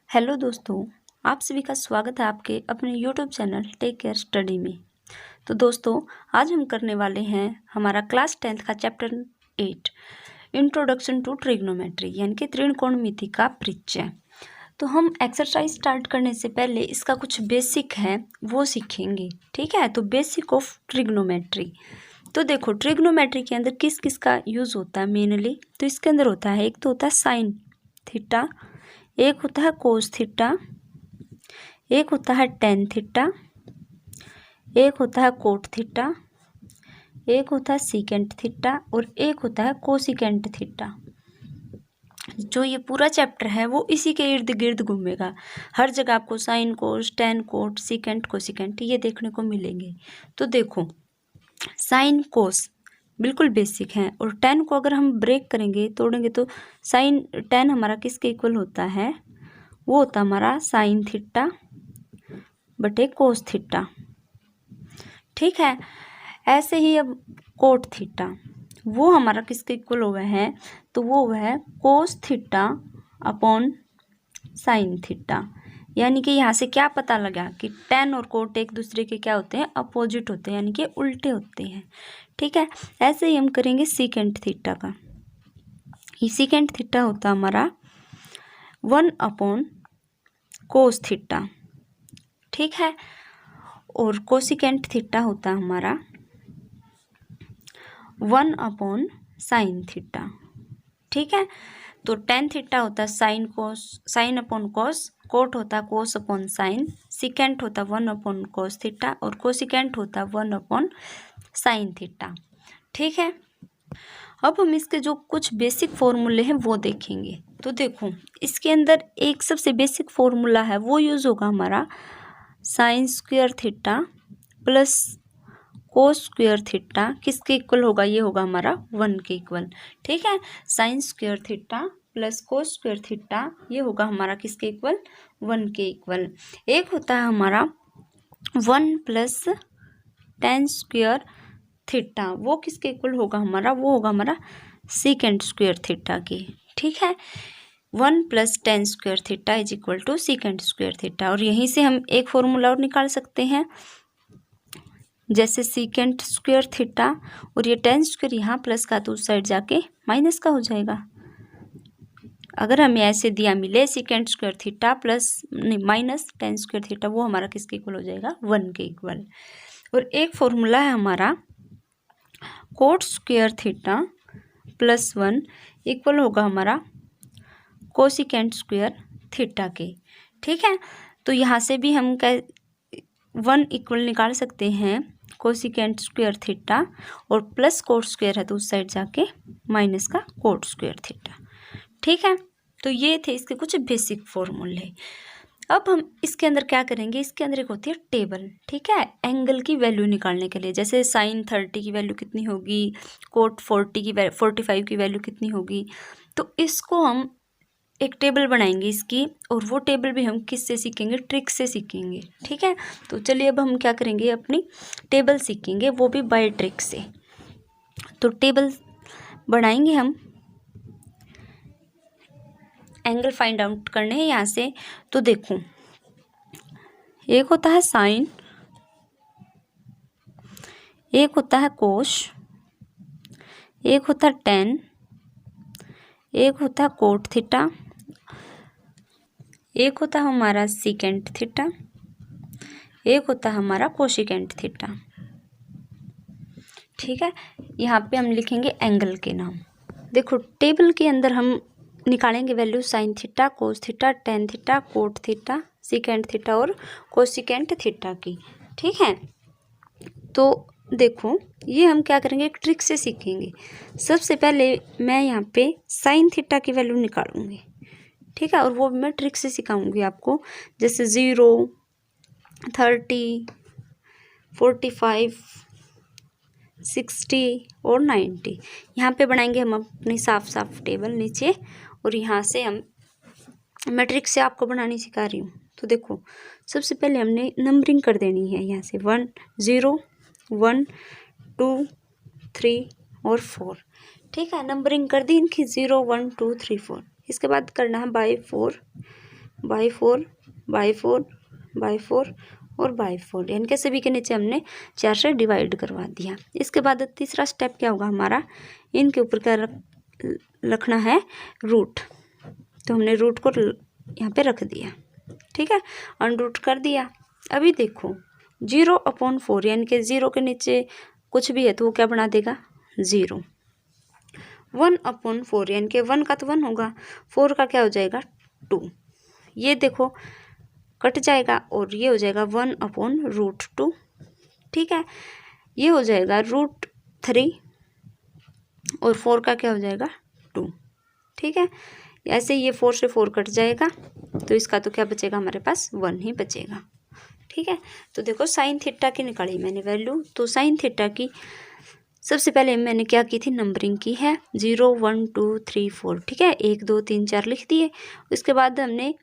Hello दोस्तों, आप सभी का स्वागत है आपके अपने YouTube channel Tech Care Study में। तो दोस्तों, आज हम करने वाले हैं हमारा क्लास 10th का चैप्टर 8 इंट्रोडक्शन टू ट्रिग्नोमेट्री यानी कि त्रिकोणमिति का परिचय। तो हम एक्सरसाइज स्टार्ट करने से पहले इसका कुछ बेसिक है वो सीखेंगे। ठीक है, तो बेसिक ऑफ ट्रिग्नोमेट्री। तो देखो, ट्रिग्नोमेट्री के अंदर किस किस का यूज़ होता है मेनली। तो इसके अंदर होता है, एक तो होता है साइन थीटा, एक होता है कोस थीटा, एक होता है टेन थीटा, एक होता है कोट थीटा, एक होता है सीकेंट थीटा और एक होता है कोसिकेंट थीटा। जो ये पूरा चैप्टर है वो इसी के इर्द गिर्द घूमेगा। हर जगह आपको sine cos, ten coat, secant cosecant ये देखने को मिलेंगे। तो देखो, साइन कोस बिल्कुल बेसिक है और टेन को अगर हम ब्रेक करेंगे, तोड़ेंगे, तो साइन टेन हमारा किसके इक्वल होता है, वो होता हमारा साइन थीटा बटे कोस थीटा। ठीक है, ऐसे ही अब कोट थीटा वो हमारा किसके इक्वल हुआ है, तो वो हुआ है cos theta upon sine theta. यानी कि यहाँ से क्या पता लगा कि टेन और कोट एक दूसरे के क्या होते हैं, अपोजिट होते हैं, यानी कि उल्टे होते हैं। ठीक है, ऐसे ही हम करेंगे सीकेंट थीटा का। ये सीकेंट थीटा होता हमारा 1 अपॉन कोस थीटा। ठीक है, और कोसिकेंट थीटा होता हमारा 1 अपॉन साइन थीटा। ठीक है, तो टेन थीटा होता है sine cos, sine upon cos, cot होता है कोस अपॉन साइन, सीकेंट होता है 1 अपॉन कोस थीटा और कोसिकेंट होता है 1 अपॉन साइन थीटा। ठीक है, अब हम इसके जो कुछ बेसिक फॉर्मूले हैं वो देखेंगे। तो देखो, इसके अंदर एक सबसे बेसिक फॉर्मूला है वो यूज़ होगा हमारा sine square theta plus cos square theta किसके इक्वल होगा, ये होगा हमारा 1 के इक्वल। ठीक है, sine square theta plus cos square theta ये होगा हमारा किसके इक्वल, 1 के इक्वल। एक होता है हमारा 1 प्लस टेन स्क्वायर थीटा, वो किसके इक्वल होगा हमारा, वो होगा हमारा सीकेंट स्क्वायर थीटा की। ठीक है, 1 plus tan square theta is equal to secant square theta. और यहीं से हम एक फॉर्मूला और निकाल सकते हैं, जैसे सीकेंट स्क्वायर थीटा और ये टेन स्क्वायर यहाँ प्लस का तो उस साइड जाके माइनस का हो जाएगा। अगर हमें ऐसे दिया मिले सीकेंट स्क्वायर थीटा प्लस नहीं माइनस टेन स्क्वायर थीटा, वो हमारा किसके इक्वल हो जाएगा, 1 के इक्वल। और एक फॉर्मूला है हमारा coat square theta plus 1 equal होगा हमारा कोसिकेंट स्क्वायर थीटा के। ठीक है, तो यहाँ से भी हम 1 इक्वल निकाल सकते हैं कोसिकेंट स्क्वायर थीटा और प्लस कोट स्क्वायर है तो उस साइड जाके माइनस का कोट स्क्वायर थीटा। ठीक है, तो ये थे इसके कुछ बेसिक फॉर्मूले। अब हम इसके अंदर क्या करेंगे, इसके अंदर एक होती है टेबल। ठीक है, एंगल की वैल्यू निकालने के लिए, जैसे साइन 30 की वैल्यू कितनी होगी, कोट 45 की वैल्यू कितनी होगी। तो इसको हम एक टेबल बनाएंगे इसकी, और वो टेबल भी हम किससे सीखेंगे, ट्रिक से सीखेंगे। ठीक है, तो चलिए अब हम क्या करेंगे, अपनी टेबल सीखेंगे, वो भी बाय ट्रिक से। तो टेबल बनाएंगे हम, एंगल फाइंड आउट करने हैं यहाँ से। तो देखो, एक होता है साइन, एक होता है कोस, एक होता है टेन, एक होता है कोट थीटा, एक होता है हमारा सीकेंट थीटा, एक होता है हमारा कोसिकेंट थीटा। ठीक है, यहाँ पे हम लिखेंगे एंगल के नाम। देखो, टेबल के अंदर हम निकालेंगे value sine theta, cos theta, tan theta, cot theta, secant theta और कोसिकेंट थीटा की। ठीक है, तो देखो, ये हम क्या करेंगे, एक ट्रिक से सीखेंगे। सबसे पहले मैं यहाँ पे साइन थीटा की वैल्यू निकालूंगी। ठीक है, और वो मैं ट्रिक से सिखाऊंगी आपको, जैसे 0, 30, 45, 60 और 90। यहाँ पे बनाएंगे हम अपनी साफ साफ टेबल नीचे, और यहाँ से हम मैं ट्रिक से आपको बनानी सिखा रही हूँ। तो देखो, सबसे पहले हमने नंबरिंग कर देनी है, यहाँ से 1, 0, 1, 2, 3 और 4। ठीक है, नंबरिंग कर दी इनकी 0, 1, 2, 3, 4। इसके बाद करना है बाय 4, बाई 4 बाई 4 बाई 4 और बाई 4, यानी कि सभी के नीचे हमने 4 से डिवाइड करवा दिया। इसके बाद तीसरा स्टेप क्या होगा हमारा, इनके ऊपर क्या रखना है, रूट। तो हमने रूट को यहाँ पे रख दिया, ठीक है, अनरूट कर दिया। अभी देखो 0/4, यानी कि 0 के नीचे कुछ भी है तो वो क्या बना देगा, 0। 1/4, यानी कि 1 का तो 1 होगा, 4 का क्या हो जाएगा, 2। ये देखो कट जाएगा और ये हो जाएगा 1/√2, ठीक है। ये हो जाएगा √3 और 4 का क्या हो जाएगा, 2, ठीक है। ऐसे ये 4 से 4 कट जाएगा तो इसका तो क्या बचेगा, हमारे पास 1 ही बचेगा, ठीक है। तो देखो साइन थीटा की निकाली मैंने वैल्यू। तो साइन थीटा की सबसे पहले मैंने क्या की थी, नंबरिंग की है 0 1 2 3 4, ठीक है, 1 2 3 4 लिख दिए। उसके बाद हमने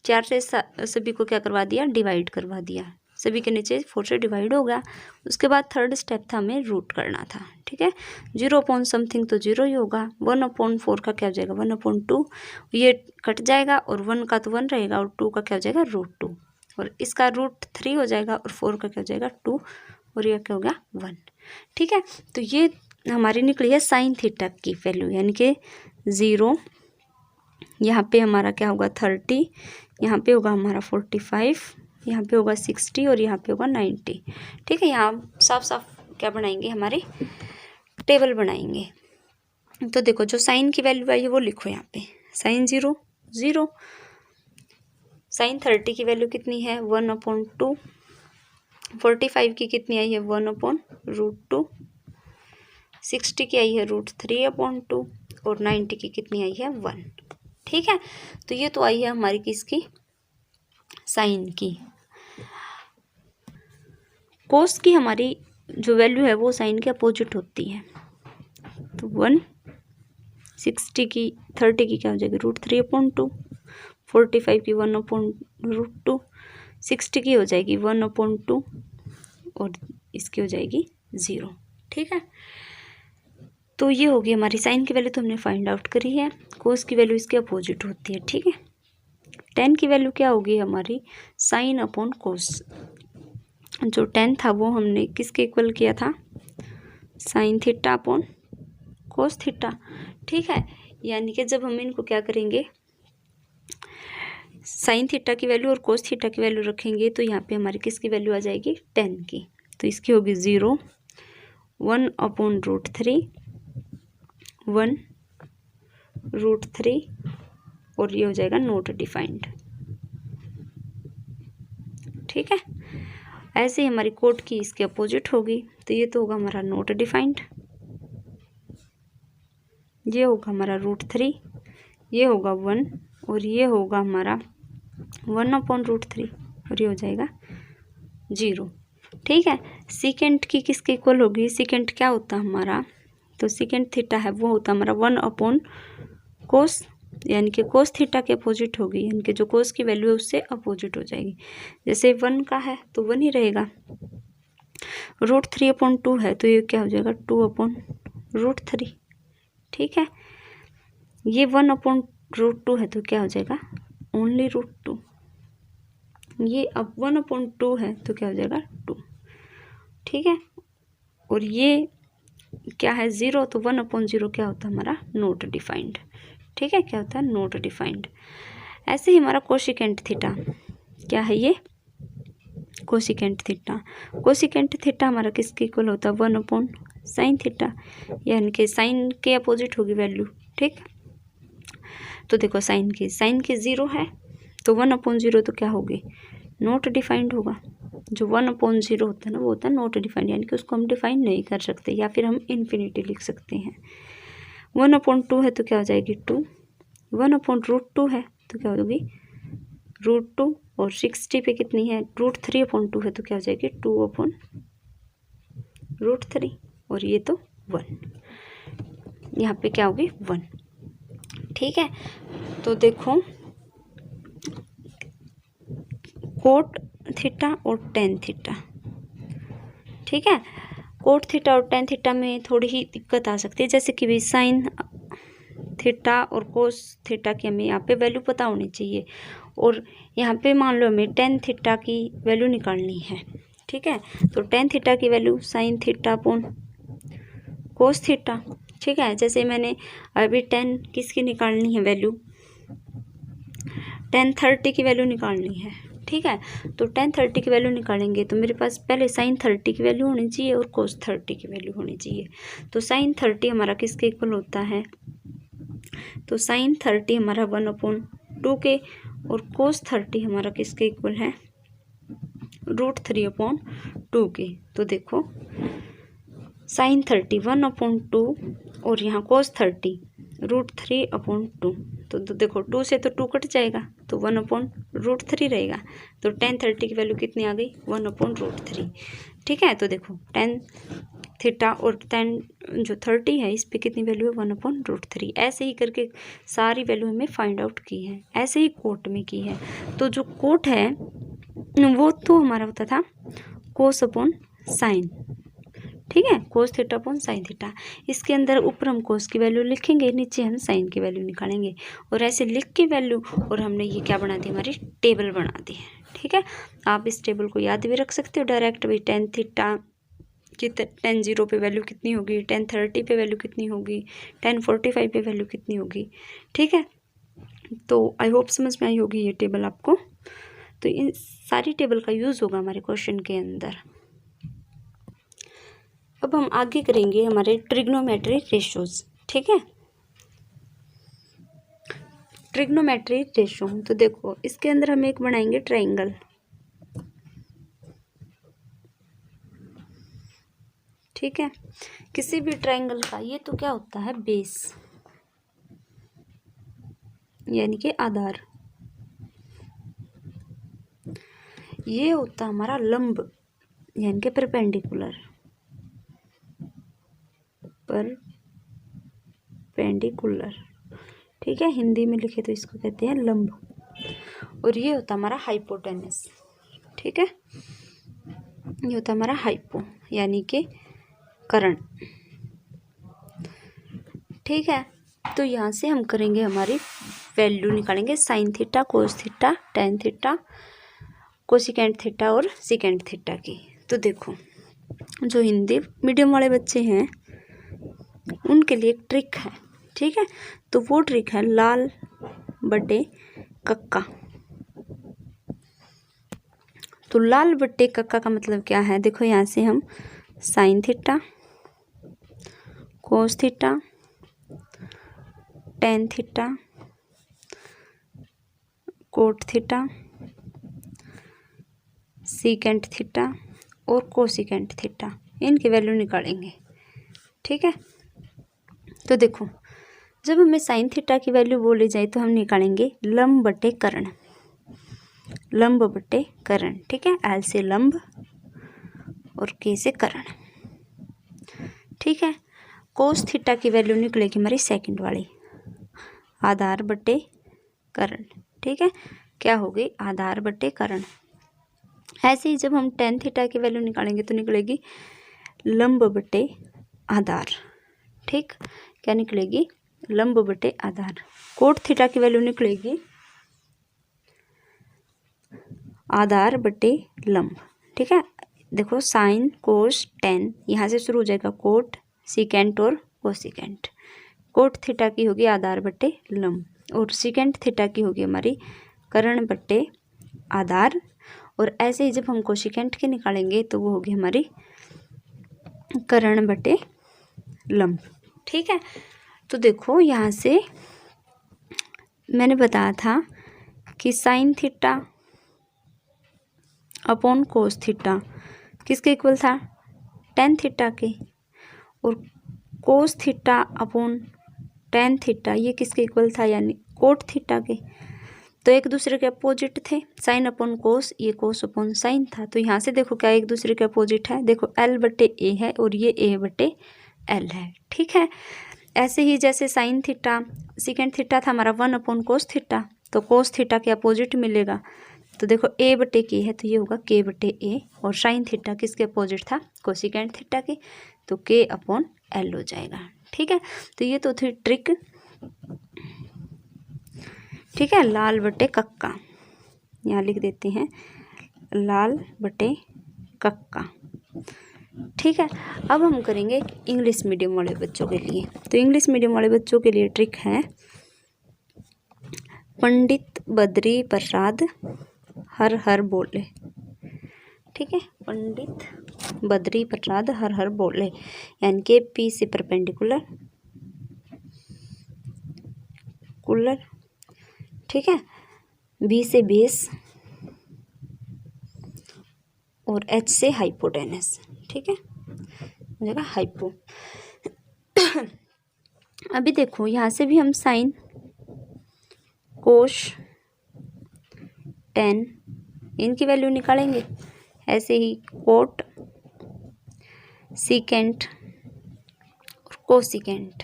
4 से सभी को क्या करवा दिया, डिवाइड करवा दिया, सभी के नीचे 4 से डिवाइड हो गया। उसके बाद थर्ड स्टेप था हमें रूट करना था, ठीक है। 0/समथिंग तो 0 ही होगा, 1/4 का क्या हो जाएगा, 1/2, ये कट जाएगा और 1 का तो 1 रहेगा और 2 का क्या हो जाएगा, √2, और इसका √3 हो जाएगा और 4 का क्या हो जाएगा, 2, और यह क्या हो गया, 1, ठीक है। तो ये हमारी निकली है साइन थीटा की वैल्यू, यानी कि 0, यहाँ पे हमारा क्या होगा 30, यहाँ पे होगा हमारा 45, यहाँ पे होगा 60 और यहाँ पे होगा 90, ठीक है। यहाँ साफ साफ क्या बनाएंगे, हमारे टेबल बनाएंगे। तो देखो जो साइन की वैल्यू आई है वो लिखो यहाँ पे, साइन 0 0, साइन 30 की वैल्यू कितनी है, 1/2, 45 की कितनी आई है, 1/√2, 60 की आई है √3/2 और 90 की कितनी आई है, 1, ठीक है। तो ये तो आई है हमारी किसकी, साइन की। कोस की हमारी जो वैल्यू है वो साइन के अपोजिट होती है। तो 60 की 30 की क्या हो जाएगी, √3/2, 45 की 1/√2, 60 की हो जाएगी 1/2 और इसकी हो जाएगी 0, ठीक है। तो ये होगी हमारी साइन की वैल्यू, तो हमने फाइंड आउट करी है। कोस की वैल्यू इसके अपोजिट होती है, ठीक है। tan की वैल्यू क्या होगी हमारी, sin/cos। जो tan था वो हमने किसके इक्वल किया था, sin θ/cos θ, ठीक है। यानी कि जब हम इनको क्या करेंगे, साइन थीटा की वैल्यू और कोस थीटा की वैल्यू रखेंगे तो यहाँ पे हमारी किसकी वैल्यू आ जाएगी, tan की। तो इसकी होगी 0, 1/√3, 1√3 और ये हो जाएगा नॉट डिफाइंड, ठीक है। ऐसे ही हमारी कोट की इसके अपोजिट होगी, तो ये तो होगा हमारा नॉट डिफाइंड, ये होगा हमारा √3, ये होगा 1 और ये होगा हमारा 1/√3 और ये हो जाएगा 0, ठीक है। सीकेंट की किसके इक्वल होगी, सीकेंट क्या होता है हमारा, तो सीकेंट थीटा है वो होता है हमारा 1/cos, यानी कि कोस थीटा के अपोजिट होगी, यानी कि जो कोस की वैल्यू है उससे अपोजिट हो जाएगी। जैसे 1 का है तो 1 ही रहेगा, √3/2 है तो ये क्या हो जाएगा 2/√3, ठीक है। ये 1/√2 है तो क्या हो जाएगा ओनली √2, ये अब 1/2 है तो क्या हो जाएगा 2, ठीक है। और ये क्या है 0, तो 1/0 क्या होता है हमारा नॉट डिफाइंड, ठीक है, क्या होता है नॉट डिफाइंड। ऐसे ही हमारा कोसिकेंट थीटा क्या है, ये कोसिकेंट थीटा, कोसिकेंट थीटा हमारा किसके इक्वल होता है 1/sin θ, यानी कि साइन के अपोजिट होगी वैल्यू, ठीक। तो देखो साइन की 0 है तो 1/0 तो क्या होगी, नॉट डिफाइंड होगा। जो 1/0 होता है ना वो होता है नॉट डिफाइंड, यानी कि उसको हम डिफाइन नहीं कर सकते, या फिर हम इन्फिनिटी लिख सकते हैं। 1/2 है तो क्या हो जाएगी 2, 1/√2 है तो क्या होगी √2 और 60 पे कितनी है √3/2 है तो क्या हो जाएगी 2/√3 और ये तो 1, यहाँ पे क्या होगी 1, ठीक है। तो देखो कोट थीटा और tan थीटा, ठीक है। कोट थीटा और tan थीटा में थोड़ी ही दिक्कत आ सकती है, जैसे कि भी साइन थीटा और कोस थीटा की हमें यहाँ पे वैल्यू पता होनी चाहिए, और यहाँ पे मान लो हमें टेन थीटा की वैल्यू निकालनी है, ठीक है। तो टेन थीटा की value sine theta upon cos theta, ठीक है। जैसे मैंने अभी टेन किसकी निकालनी है वैल्यू, टेन 30 की वैल्यू निकालनी है, ठीक है। तो टेन 30 की वैल्यू निकालेंगे तो मेरे पास पहले साइन 30 की वैल्यू होनी चाहिए और कोस 30 की वैल्यू होनी चाहिए। तो साइन 30 हमारा किसके इक्वल होता है, तो साइन 30 हमारा 1/2 के और कोस 30 हमारा किसके इक्वल है, √3/2 के। तो देखो साइन 30 1/2 और यहाँ कोस 30 √3/2। तो देखो 2 से तो 2 कट जाएगा तो 1/√3 रहेगा। तो टेन 30 की वैल्यू कितनी आ गई, 1/√3, ठीक है। तो देखो टेन थीटा और टेन जो 30 है इस पे कितनी वैल्यू है, 1/√3। ऐसे ही करके सारी वैल्यू हमें फाइंड आउट की है, ऐसे ही कोट में की है। तो जो कोट है वो तो हमारा होता था कोस अपॉन साइन, ठीक है, cos theta upon sine theta. इसके अंदर ऊपर हम कोस की वैल्यू लिखेंगे, नीचे हम साइन की वैल्यू निकालेंगे और ऐसे लिख के वैल्यू और हमने ये क्या बना दी, हमारी टेबल बना दी है, ठीक है। आप इस टेबल को याद भी रख सकते हो डायरेक्ट भी, टेन थीटा कि टेन 0 पे वैल्यू कितनी होगी, टेन 30 पे वैल्यू कितनी होगी, टेन 45 पे वैल्यू कितनी होगी, ठीक है। तो आई होप समझ में आई होगी ये टेबल आपको। तो इन सारी टेबल का यूज़ होगा हमारे क्वेश्चन के अंदर। अब हम आगे करेंगे हमारे ट्रिग्नोमेट्रिक रेशोज, ठीक है। ट्रिग्नोमेट्रिक रेशो, तो देखो इसके अंदर हम एक बनाएंगे ट्रायंगल, ठीक है। किसी भी ट्रायंगल का ये तो क्या होता है, बेस यानी कि आधार। ये होता हमारा लंब यानी कि परपेंडिकुलर, ठीक है। हिंदी में लिखे तो इसको कहते हैं लंब। और ये होता हमारा हाइपोटेनस, ठीक है। ये होता हमारा हाइपो यानी कि कर्ण, ठीक है। तो यहाँ से हम करेंगे हमारी वैल्यू निकालेंगे sine theta, cos theta, tan theta, cosecant theta और सिकेंट थीटा की। तो देखो जो हिंदी मीडियम वाले बच्चे हैं उनके लिए एक ट्रिक है, ठीक है। तो वो ट्रिक है लाल बटे कक्का। तो लाल बटे कक्का का मतलब क्या है, देखो यहाँ से हम sine theta, cos theta, tan theta, cot theta, secant theta और कोसिकेंट थीटा, इनकी वैल्यू निकालेंगे, ठीक है। तो देखो जब हमें साइन थीटा की वैल्यू बोली जाए तो हम निकालेंगे लंब बटे कर्ण, लंब बटे कर्ण, ठीक है। एल से लंब और के से कर्ण, ठीक है। कोस थीटा की वैल्यू निकलेगी हमारी सेकंड वाली, आधार बटे कर्ण, ठीक है। क्या होगी, आधार बटे कर्ण। ऐसे ही जब हम टेन थीटा की वैल्यू निकालेंगे तो निकलेगी लंब बटे आधार, ठीक। क्या निकलेगी, लंब बटे आधार। कोट थीटा की वैल्यू निकलेगी आधार बटे लंब, ठीक है। देखो साइन कोस टेन यहाँ से शुरू हो जाएगा, कोट सीकेंट और कोसिकेंट। कोट थीटा की होगी आधार बटे लंब और सीकेंट थीटा की होगी हमारी कर्ण बटे आधार। और ऐसे ही जब हम कोसिकेंट की निकालेंगे तो वो होगी हमारी कर्ण बटे लंब, ठीक है। तो देखो यहाँ से मैंने बताया था कि sine theta upon cos theta किसके इक्वल था, टेन थीटा के, और cos theta upon tan theta ये किसके इक्वल था, यानी कोट थीटा के। तो एक दूसरे के अपोजिट थे, साइन अपॉन कोस, ये कोस अपॉन साइन था। तो यहाँ से देखो क्या एक दूसरे के अपोजिट है, देखो एल बटे ए है और ये ए बटे एल है, ठीक है। ऐसे ही जैसे साइन थीटा सीकेंट थीटा था हमारा 1 अपॉन कोस थीटा, तो कोस थीटा के अपोजिट मिलेगा। तो देखो ए बटे के है तो ये होगा के बटे ए, और साइन थीटा किसके अपोजिट था, कोसिकेंट थीटा के, तो के अपॉन एल हो जाएगा, ठीक है। तो ये तो थी ट्रिक, ठीक है, लाल बटे कक्का। यहाँ लिख देते हैं लाल बटे कक्का। ठीक है, अब हम करेंगे इंग्लिश मीडियम वाले बच्चों के लिए। तो इंग्लिश मीडियम वाले बच्चों के लिए ट्रिक है पंडित बद्री प्रसाद हर हर बोले। ठीक है, पंडित बद्री प्रसाद हर हर बोले, यानी कि पी से परपेंडिकुलर कुलर, ठीक है, बी से बेस और एच से हाइपोटेनस। ठीक है, जगह हाइपो। अभी देखो यहाँ से भी हम साइन कोश टेन इनकी वैल्यू निकालेंगे, ऐसे ही कोट सीकेंट और कोसिकेंट।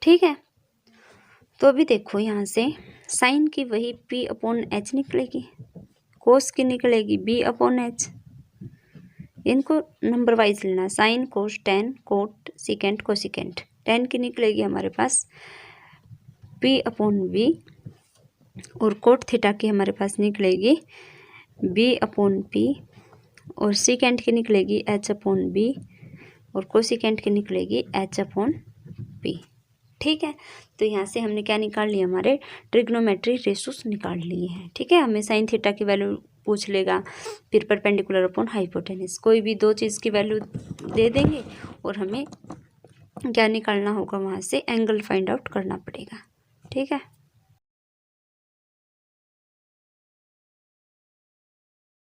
ठीक है, तो अभी देखो यहाँ से साइन की वही पी अपॉन एच निकलेगी, कोस की निकलेगी बी अपॉन एच। इनको नंबर वाइज लेना, sine cos ten coat secant cosecant. Ten की निकलेगी हमारे पास पी अपॉन बी, और कोट थीटा की हमारे पास निकलेगी बी अपॉन पी, और सीकेंट की निकलेगी एच अपॉन बी, और कोसिकेंट की निकलेगी एच अपॉन पी। ठीक है, तो यहाँ से हमने क्या निकाल लिया, हमारे ट्रिग्नोमेट्री रेशोस निकाल लिए हैं। ठीक है, हमें साइन थीटा की वैल्यू पूछ लेगा, फिर परपेंडिकुलर अपॉन हाइपोटेनस, कोई भी दो चीज़ की वैल्यू दे देंगे और हमें क्या निकालना होगा, वहाँ से एंगल फाइंड आउट करना पड़ेगा। ठीक है।